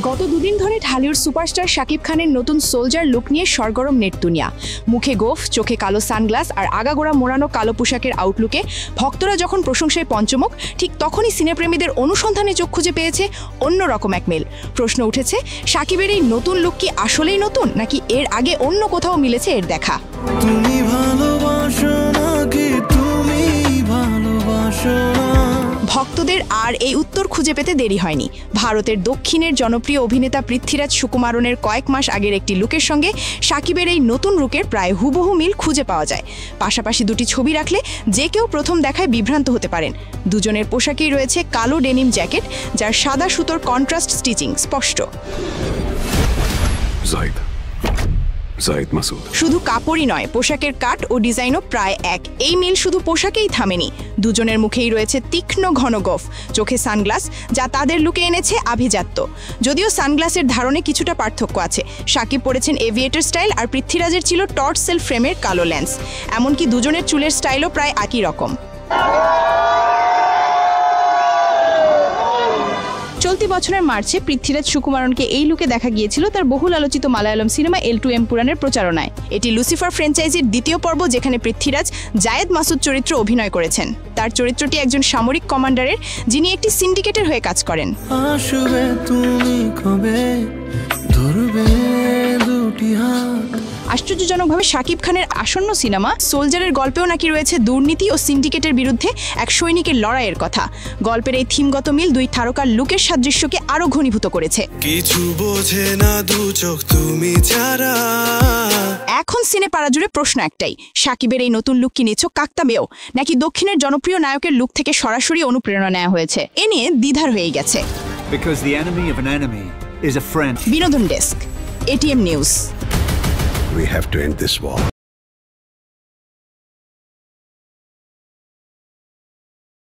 গত দুদিন ধরে ঢালিউড সুপারস্টার শাকিব খানের নতুন সোলজার লুক নিয়ে সরগরম নেট দুনিয়া। মুখে গোফ, চোখে কালো সানগ্লাস আর আগাগোড়া মোড়ানো কালো পোশাকের আউটলুকে ভক্তরা যখন প্রশংসায় পঞ্চমুখ, ঠিক তখনই সিনেপ্রেমীদের অনুসন্ধানে চোখ খুঁজে পেয়েছে অন্যরকম এক মিল। প্রশ্ন উঠেছে, শাকিবের এই নতুন লুক কি আসলেই নতুন, নাকি এর আগে অন্য কোথাও মিলেছে এর দেখা? তুমি ভালোবাসো নাকি তুমি ভালোবাসো না? ভক্তদের আর এই উত্তর খুঁজে পেতে দেরি হয়নি। ভারতের দক্ষিণের জনপ্রিয় অভিনেতা পৃথ্বীরাজ সুকুমারনের কয়েক মাস আগের একটি লুকের সঙ্গে শাকিবের এই নতুন লুকের প্রায় হুবহু মিল খুঁজে পাওয়া যায়। পাশাপাশি দুটি ছবি রাখলে যে কেউ প্রথম দেখায় বিভ্রান্ত হতে পারেন। দুজনের পোশাকেই রয়েছে কালো ডেনিম জ্যাকেট, যার সাদা সুতোর কন্ট্রাস্ট স্টিচিং স্পষ্ট। শুধু কাপড়ই নয়, পোশাকের কাট ও ডিজাইনও প্রায় এক। এই মিল শুধু পোশাকেই থামেনি, দুজনের মুখেই রয়েছে তীক্ষ্ণ ঘন গোফ, চোখে সানগ্লাস, যা তাদের লুকে এনেছে আভিজাত্য। যদিও সানগ্লাসের ধারণে কিছুটা পার্থক্য আছে। শাকিব পরেছেন এভিয়েটর স্টাইল আর পৃথ্বীরাজের ছিল টর্চ সেল ফ্রেমের কালো লেন্স। এমনকি দুজনের চুলের স্টাইলও প্রায় একই রকম। চলতি বছরের মার্চে পৃথ্বীরাজ সুকুমারনকে এই লুকে দেখা গিয়েছিল তার বহুল আলোচিত মালায়ালম সিনেমা L2M পুরাণের প্রচারণায়। এটি লুসিফার ফ্র্যাঞ্চাইজির দ্বিতীয় পর্ব, যেখানে পৃথ্বীরাজ জায়েদ মাসুদ চরিত্র অভিনয় করেছেন। তার চরিত্রটি একজন সামরিক কমান্ডারের, যিনি একটি সিন্ডিকেটের হয়ে কাজ করেন। আশ্চর্যজনকভাবে শাকিব খানের আসন্ন সিনেমা সোলজারের গল্পেও নাকি রয়েছে দুর্নীতি ও সিন্ডিকেটের বিরুদ্ধে এক সৈনিকের লড়াইয়ের কথা। গল্পের এই থিমগত মিল দুই তারকার লুকের সাদৃশ্যকে আরো ঘনীভূত করেছে। কিছু বোঝে না দু চোখ তুমি ছাড়া। এখন সিনেপাড়া জুড়ে প্রশ্ন একটাই, শাকিবের এই নতুন লুক কি নিছক কাকতালীয়, নাকি দক্ষিণের জনপ্রিয় নায়কের লুক থেকে সরাসরি অনুপ্রেরণা নেওয়া হয়েছে? এ নিয়ে দ্বিধার হয়ে গেছে। বিনোদন desk, ATM news. We have to end this war.